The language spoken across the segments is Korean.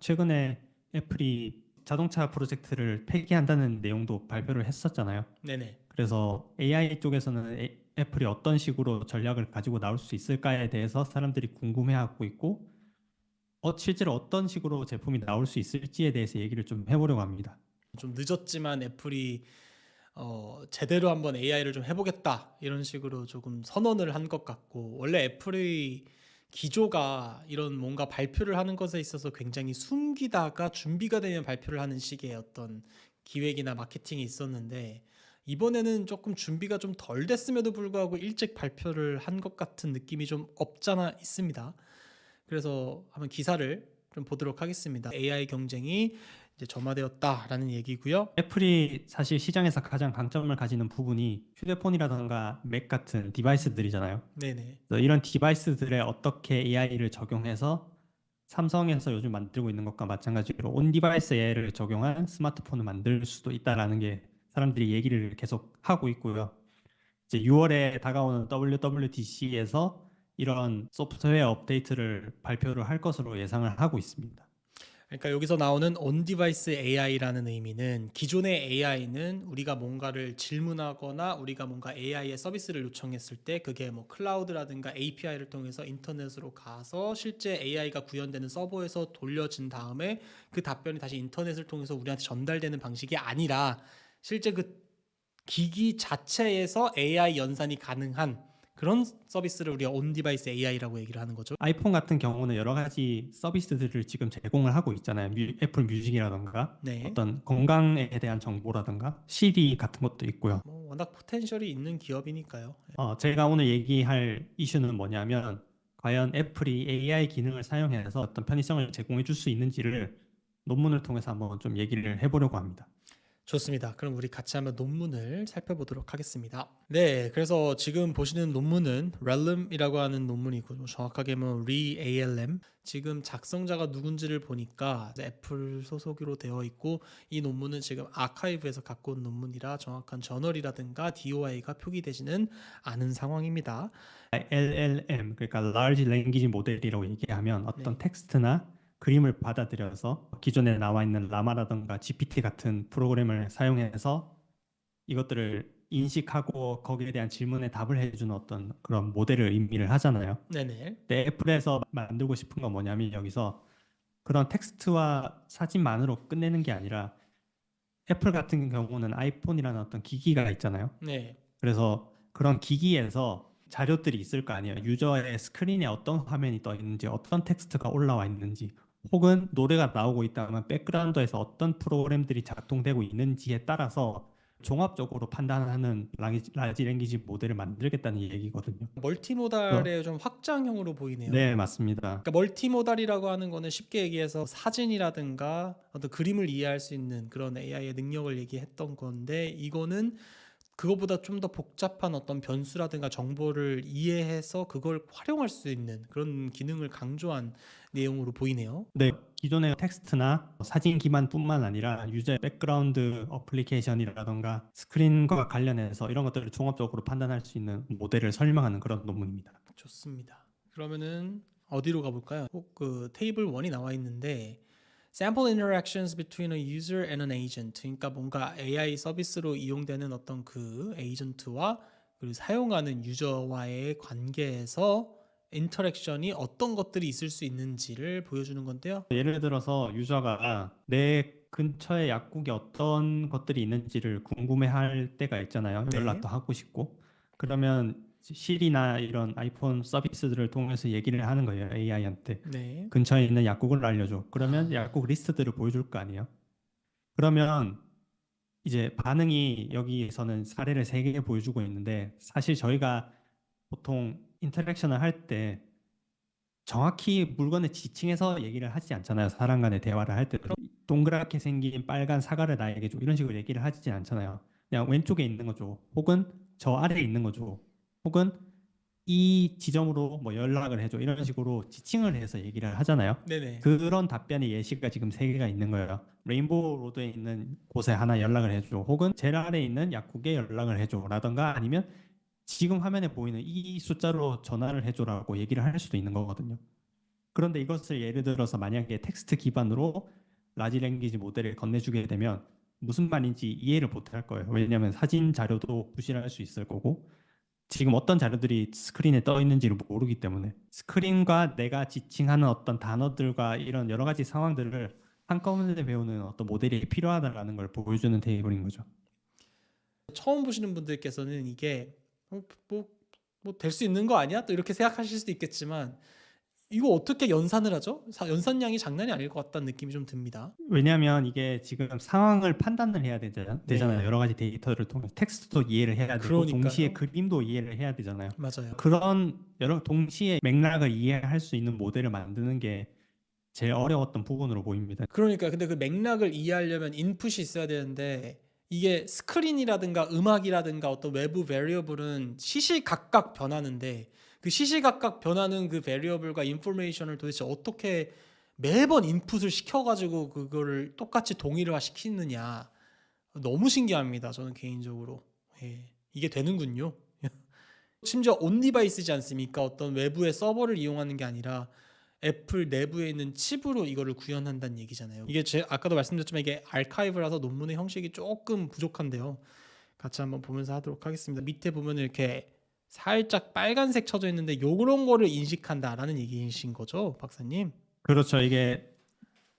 최근에 애플이 자동차 프로젝트를 폐기한다는 내용도 발표를 했었잖아요. 네네. 그래서 AI 쪽에서는 애플이 어떤 식으로 전략을 가지고 나올 수 있을까에 대해서 사람들이 궁금해하고 있고, 실제로 어떤 식으로 제품이 나올 수 있을지에 대해서 얘기를 좀 해보려고 합니다. 좀 늦었지만 애플이 제대로 한번 AI를 좀 해보겠다 이런 식으로 조금 선언을 한 것 같고, 원래 애플의 기조가 이런 뭔가 발표를 하는 것에 있어서 굉장히 숨기다가 준비가 되면 발표를 하는 식의 어떤 기획이나 마케팅이 있었는데, 이번에는 조금 준비가 좀 덜 됐음에도 불구하고 일찍 발표를 한 것 같은 느낌이 좀 없잖아 있습니다. 그래서 한번 기사를 좀 보도록 하겠습니다. AI 경쟁이 이제 점화되었다라는 얘기고요. 애플이 사실 시장에서 가장 강점을 가지는 부분이 휴대폰이라던가 맥 같은 디바이스들이잖아요. 네네. 그래서 이런 디바이스들에 어떻게 AI를 적용해서 삼성에서 요즘 만들고 있는 것과 마찬가지로 온 디바이스 AI를 적용한 스마트폰을 만들 수도 있다라는 게 사람들이 얘기를 계속 하고 있고요. 이제 6월에 다가오는 WWDC에서 이런 소프트웨어 업데이트를 발표를 할 것으로 예상을 하고 있습니다. 그러니까 여기서 나오는 on-device AI라는 의미는, 기존의 AI는 우리가 뭔가를 질문하거나 우리가 뭔가 AI의 서비스를 요청했을 때 그게 뭐 클라우드라든가 API를 통해서 인터넷으로 가서 실제 AI가 구현되는 서버에서 돌려진 다음에 그 답변이 다시 인터넷을 통해서 우리한테 전달되는 방식이 아니라, 실제 그 기기 자체에서 AI 연산이 가능한 그런 서비스를 우리가 on-device AI라고 얘기를 하는 거죠. 아이폰 같은 경우는 여러 가지 서비스들을 지금 제공을 하고 있잖아요. 애플 뮤직이라던가 네. 어떤 건강에 대한 정보라던가 시리 같은 것도 있고요. 뭐 워낙 포텐셜이 있는 기업이니까요. 제가 오늘 얘기할 이슈는 뭐냐면 과연 애플이 AI 기능을 사용해서 어떤 편의성을 제공해 줄 수 있는지를 논문을 통해서 한번 좀 얘기를 해보려고 합니다. 좋습니다. 그럼 우리 같이 한번 논문을 살펴보도록 하겠습니다. 네, 그래서 지금 보시는 논문은 ReLM이라고 하는 논문이고, 정확하게 뭐 ReALM. 지금 작성자가 누군지를 보니까 애플 소속으로 되어 있고, 이 논문은 지금 아카이브에서 갖고 온 논문이라 정확한 저널이라든가 DOI가 표기되지는 않은 상황입니다. LLM, 그러니까 Large Language Model이라고 얘기하면 어떤 네. 텍스트나 그림을 받아들여서 기존에 나와 있는 라마라든가 GPT 같은 프로그램을 사용해서 이것들을 인식하고 거기에 대한 질문에 답을 해주는 어떤 그런 모델을 의미를 하잖아요. 네네. 근데 애플에서 만들고 싶은 건 뭐냐면 여기서 그런 텍스트와 사진만으로 끝내는 게 아니라 애플 같은 경우는 아이폰이라는 어떤 기기가 있잖아요. 네. 그래서 그런 기기에서 자료들이 있을 거 아니에요. 유저의 스크린에 어떤 화면이 떠 있는지, 어떤 텍스트가 올라와 있는지, 혹은 노래가 나오고 있다면 백그라운드에서 어떤 프로그램들이 작동되고 있는지에 따라서 종합적으로 판단하는 라지 랭귀지 모델을 만들겠다는 얘기거든요. 그래서 멀티모달의 좀 확장형으로 보이네요. 네, 맞습니다. 그러니까 멀티모달이라고 하는 거는 쉽게 얘기해서 사진이라든가 어떤 그림을 이해할 수 있는 그런 AI의 능력을 얘기했던 건데, 이거는 그거보다 좀 더 복잡한 어떤 변수라든가 정보를 이해해서 그걸 활용할 수 있는 그런 기능을 강조한 내용으로 보이네요. 네, 기존의 텍스트나 사진 기반뿐만 아니라 유저의 백그라운드 어플리케이션이라던가 스크린과 관련해서 이런 것들을 종합적으로 판단할 수 있는 모델을 설명하는 그런 논문입니다. 좋습니다. 그러면은 어디로 가볼까요? 그 테이블 1이 나와 있는데, Sample interactions between a user and an agent. 그러니까 뭔가 AI 서비스로 이용되는 어떤 그 에이전트와 그리고 사용하는 유저와의 관계에서 인터랙션이 어떤 것들이 있을 수 있는지를 보여주는 건데요. 예를 들어서 유저가 내 근처에 약국에 어떤 것들이 있는지를 궁금해할 때가 있잖아요. 네. 연락도 하고 싶고. 그러면 실이나 이런 아이폰 서비스들을 통해서 얘기를 하는 거예요. AI한테. 네. 근처에 있는 약국을 알려줘. 그러면 약국 아, 리스트들을 보여줄 거 아니에요. 그러면 이제 반응이 여기서는 사례를 3개 보여주고 있는데 사실 저희가 보통 인터랙션을 할 때 정확히 물건을 지칭해서 얘기를 하지 않잖아요. 사람 간의 대화를 할 때. 동그랗게 생긴 빨간 사과를 나에게 줘. 이런 식으로 얘기를 하지 않잖아요. 그냥 왼쪽에 있는 거죠. 혹은 저 아래에 있는 거죠. 혹은 이 지점으로 뭐 연락을 해줘. 이런 식으로 지칭을 해서 얘기를 하잖아요. 네네. 그런 답변의 예시가 지금 3개가 있는 거예요. 레인보우 로드에 있는 곳에 하나 연락을 해줘. 혹은 제일 아래에 있는 약국에 연락을 해줘. 라던가 아니면 지금 화면에 보이는 이 숫자로 전화를 해줘라고 얘기를 할 수도 있는 거거든요. 그런데 이것을 예를 들어서 만약에 텍스트 기반으로 라지 랭귀지 모델을 건네주게 되면 무슨 말인지 이해를 못할 거예요. 왜냐하면 사진 자료도 부실할 수 있을 거고 지금 어떤 자료들이 스크린에 떠 있는지를 모르기 때문에 스크린과 내가 지칭하는 어떤 단어들과 이런 여러 가지 상황들을 한꺼번에 배우는 어떤 모델이 필요하다라는 걸 보여주는 테이블인 거죠. 처음 보시는 분들께서는 이게 뭐 될 수 있는 거 아니야? 또 이렇게 생각하실 수도 있겠지만 이거 어떻게 연산을 하죠? 연산량이 장난이 아닐 것 같다는 느낌이 좀 듭니다. 왜냐하면 이게 지금 상황을 판단을 해야 되잖아요. 네, 여러 가지 데이터를 통해 텍스트도 이해를 해야 되고 동시에 그러니까요. 그림도 이해를 해야 되잖아요. 맞아요. 그런 여러 동시에 맥락을 이해할 수 있는 모델을 만드는 게 제일 어려웠던 부분으로 보입니다. 그러니까 근데 그 맥락을 이해하려면 인풋이 있어야 되는데 이게 스크린이라든가 음악이라든가 어떤 외부 베리어블은 시시각각 변하는데 그 시시각각 변하는 그 베리어블과 인포메이션을 도대체 어떻게 매번 인풋을 시켜가지고 그거를 똑같이 동일화 시키느냐 너무 신기합니다. 저는 개인적으로 이게 되는군요. 심지어 온 디바이스지 않습니까? 어떤 외부의 서버를 이용하는 게 아니라 애플 내부에 있는 칩으로 이거를 구현한다는 얘기잖아요. 이게 아까도 말씀드렸지만 이게 아카이브라서 논문의 형식이 조금 부족한데요. 같이 한번 보면서 하도록 하겠습니다. 밑에 보면 이렇게 살짝 빨간색 쳐져 있는데 요런 거를 인식한다라는 얘기이신 거죠, 박사님? 그렇죠. 이게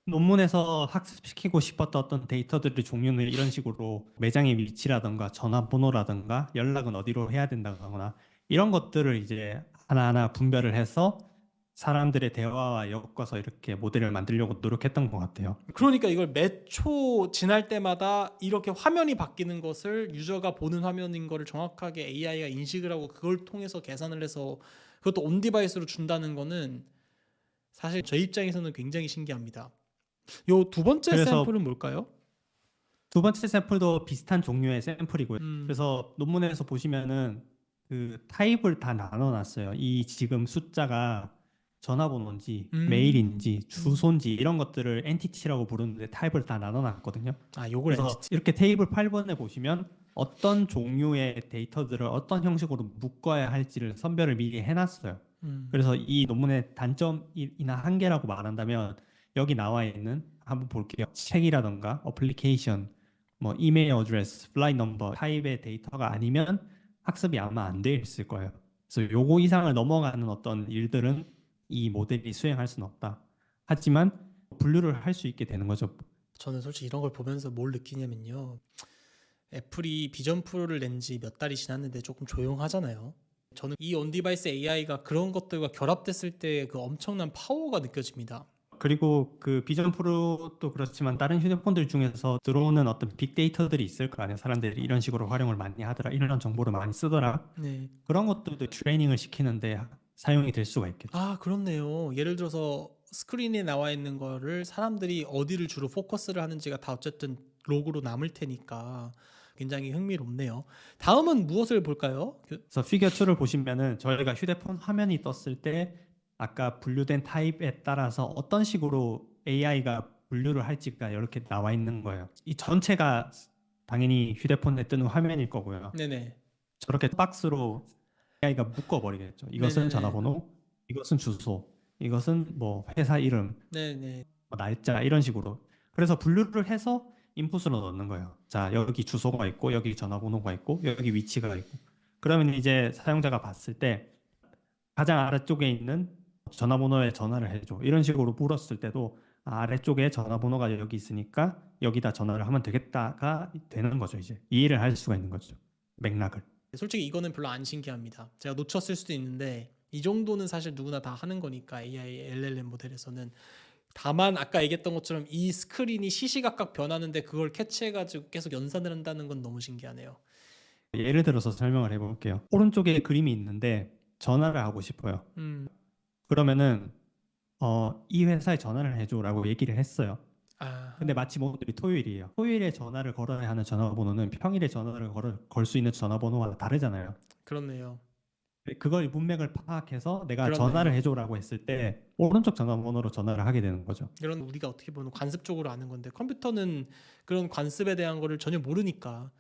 논문에서 학습시키고 싶었던 어떤 데이터들의 종류는 이런 식으로 매장의 위치라든가 전화번호라든가 연락은 어디로 해야 된다거나 이런 것들을 이제 하나하나 분별을 해서 사람들의 대화와 엮어서 이렇게 모델을 만들려고 노력했던 것 같아요. 그러니까 이걸 몇 초 지날 때마다 이렇게 화면이 바뀌는 것을 유저가 보는 화면인 거를 정확하게 AI가 인식을 하고 그걸 통해서 계산을 해서 그것도 온 디바이스로 준다는 거는 사실 제 입장에서는 굉장히 신기합니다. 요 두 번째 그래서 샘플은 뭘까요? 두 번째 샘플도 비슷한 종류의 샘플이고요. 음, 그래서 논문에서 보시면은 그 타입을 다 나눠놨어요. 이 지금 숫자가 전화번호인지 음, 메일인지 주소인지 이런 것들을 엔티티라고 부르는데 타입을 다 나눠놨거든요. 요걸 그래서 엔티티. 이렇게 테이블 8번에 보시면 어떤 종류의 데이터들을 어떤 형식으로 묶어야 할지를 선별을 미리 해놨어요. 음, 그래서 이 논문의 단점이나 한계라고 말한다면 여기 나와 있는 한번 볼게요. 책이라던가 어플리케이션, 뭐 이메일 어드레스, 플라이 넘버 타입의 데이터가 아니면 학습이 아마 안 돼 있을 거예요. 그래서 요거 이상을 넘어가는 어떤 일들은 이 모델이 수행할 수는 없다. 하지만 분류를 할 수 있게 되는 거죠. 저는 솔직히 이런 걸 보면서 뭘 느끼냐면요. 애플이 비전 프로를 낸 지 몇 달이 지났는데 조금 조용하잖아요. 저는 이 온디바이스 AI가 그런 것들과 결합됐을 때 그 엄청난 파워가 느껴집니다. 그리고 그 비전 프로도 그렇지만 다른 휴대폰들 중에서 들어오는 어떤 빅데이터들이 있을 거 아니에요. 사람들이 이런 식으로 활용을 많이 하더라, 이런 정보를 많이 쓰더라. 네. 그런 것들도 트레이닝을 시키는데 사용이 될 수가 있겠죠. 그렇네요. 예를 들어서 스크린에 나와 있는 거를 사람들이 어디를 주로 포커스를 하는지가 다 어쨌든 로그로 남을 테니까 굉장히 흥미롭네요. 다음은 무엇을 볼까요? 그래서 피겨 2를 보시면은 저희가 휴대폰 화면이 떴을 때 아까 분류된 타입에 따라서 어떤 식으로 AI가 분류를 할지가 이렇게 나와 있는 거예요. 이 전체가 당연히 휴대폰에 뜨는 화면일 거고요. 네네. 저렇게 박스로 AI가 묶어버리겠죠. 이것은 네네네. 전화번호, 이것은 주소, 이것은 뭐 회사 이름, 네네. 뭐 날짜 이런 식으로. 그래서 분류를 해서 인풋으로 넣는 거예요. 자, 여기 주소가 있고 여기 전화번호가 있고 여기 위치가 있고. 그러면 이제 사용자가 봤을 때 가장 아래쪽에 있는 전화번호에 전화를 해줘. 이런 식으로 물었을 때도 아래쪽에 전화번호가 여기 있으니까 여기다 전화를 하면 되겠다가 되는 거죠. 이제 이해를 할 수가 있는 거죠. 맥락을. 솔직히 이거는 별로 안 신기합니다. 제가 놓쳤을 수도 있는데 이 정도는 사실 누구나 다 하는 거니까 AI LLM 모델에서는. 다만 아까 얘기했던 것처럼 이 스크린이 시시각각 변하는데 그걸 캐치해가지고 계속 연산을 한다는 건 너무 신기하네요. 예를 들어서 설명을 해볼게요. 오른쪽에 그림이 있는데 전화를 하고 싶어요. 음, 그러면은 이 회사에 전화를 해줘라고 얘기를 했어요. 근데 아, 마침 오늘이 토요일이에요. 토요일에 전화를 걸어야 하는 전화번호는 평일에 전화를 걸 수 있는 전화번호와 다르잖아요. 그렇네요. 그걸 문맥을 파악해서 내가 전화를 그렇네요. 해줘라고 했을 때 오른쪽 전화번호로 전화를 하게 되는 거죠. 이런 우리가 어떻게 보면 관습적으로 아는 건데 컴퓨터는 그런 관습에 대한 거를 전혀 모르니까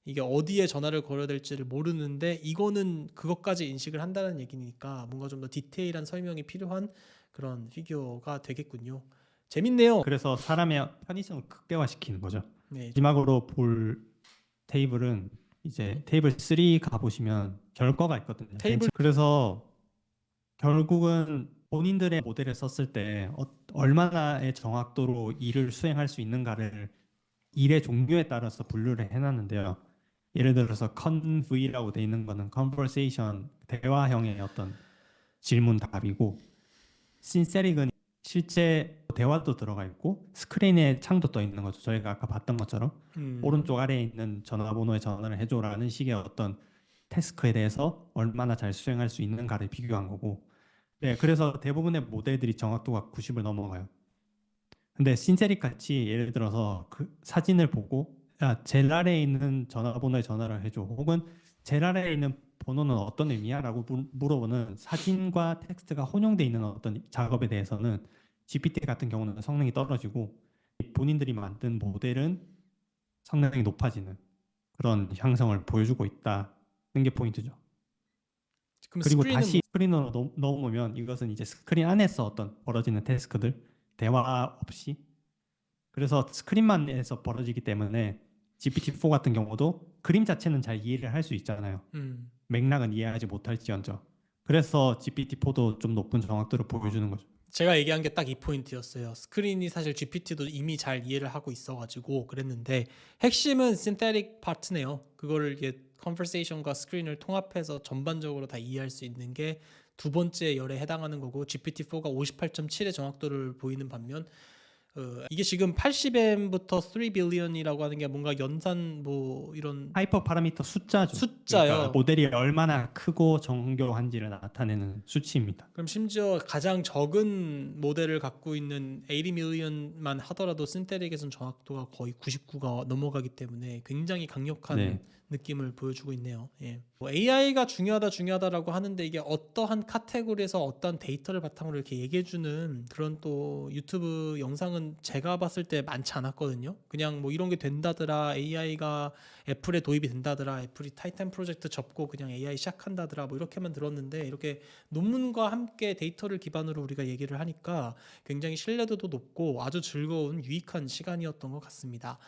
이게 어디에 전화를 걸어야 될지를 모르는데 이거는 그것까지 인식을 한다는 얘기니까 뭔가 좀 더 디테일한 설명이 필요한 그런 피규어가 되겠군요. 재밌네요. 그래서 사람의 편의성을 극대화시키는 거죠. 네, 마지막으로 볼 테이블은 이제 테이블 3 가보시면 결과가 있거든요. 테이블 그래서 결국은 본인들의 모델을 썼을 때 얼마나의 정확도로 일을 수행할 수 있는가를 일의 종류에 따라서 분류를 해놨는데요. 예를 들어서 conv라고 돼 있는 거는 conversation, 대화형의 어떤 질문 답이고, synthetic은 실제 대화도 들어가 있고 스크린에 창도 떠 있는 거죠. 저희가 아까 봤던 것처럼 오른쪽 아래에 있는 전화번호에 전화를 해줘라는 식의 어떤 태스크에 대해서 얼마나 잘 수행할 수 있는가를 비교한 거고, 네, 그래서 대부분의 모델들이 정확도가 90을 넘어가요. 근데 신세릭 같이 예를 들어서 그 사진을 보고 야, 제일 아래에 있는 전화번호에 전화를 해줘, 혹은 제일 아래에 있는 번호는 어떤 의미야? 라고 물어보는 사진과 텍스트가 혼용돼 있는 어떤 작업에 대해서는 GPT 같은 경우는 성능이 떨어지고, 본인들이 만든 모델은 성능이 높아지는 그런 향성을 보여주고 있다는 게 포인트죠. 그럼 그리고 스크린은 다시 스크린으로 넣어보면 이것은 이제 스크린 안에서 어떤 벌어지는 태스크들, 대화 없이, 그래서 스크린만에서 벌어지기 때문에 GPT-4 같은 경우도 그림 자체는 잘 이해를 할 수 있잖아요. 맥락은 이해하지 못할지언정. 그래서 GPT-4도 좀 높은 정확도를 보여주는 거죠. 제가 얘기한 게 딱 이 포인트였어요. 스크린이 사실 GPT도 이미 잘 이해를 하고 있어가지고 그랬는데 핵심은 synthetic part네요. 그거를 이게 conversation과 스크린을 통합해서 전반적으로 다 이해할 수 있는 게 두 번째 열에 해당하는 거고, GPT-4가 58.7의 정확도를 보이는 반면 이게 지금 80M부터 3 billion이라고 하는 게 뭔가 연산 뭐 이런 하이퍼 파라미터 숫자죠. 숫자요. 그러니까 모델이 얼마나 크고 정교한지를 나타내는 수치입니다. 그럼 심지어 가장 적은 모델을 갖고 있는 80 million만 하더라도 신테릭에선 정확도가 거의 99가 넘어가기 때문에 굉장히 강력한 네. 느낌을 보여주고 있네요. 예. AI가 중요하다라고 하는데 이게 어떠한 카테고리에서 어떤 데이터를 바탕으로 이렇게 얘기해주는 그런 또 유튜브 영상은 제가 봤을 때 많지 않았거든요. 그냥 뭐 이런 게 된다더라, AI가 애플에 도입이 된다더라, 애플이 타이탄 프로젝트 접고 그냥 AI 시작한다더라, 뭐 이렇게만 들었는데 이렇게 논문과 함께 데이터를 기반으로 우리가 얘기를 하니까 굉장히 신뢰도도 높고 아주 즐거운 유익한 시간이었던 것 같습니다.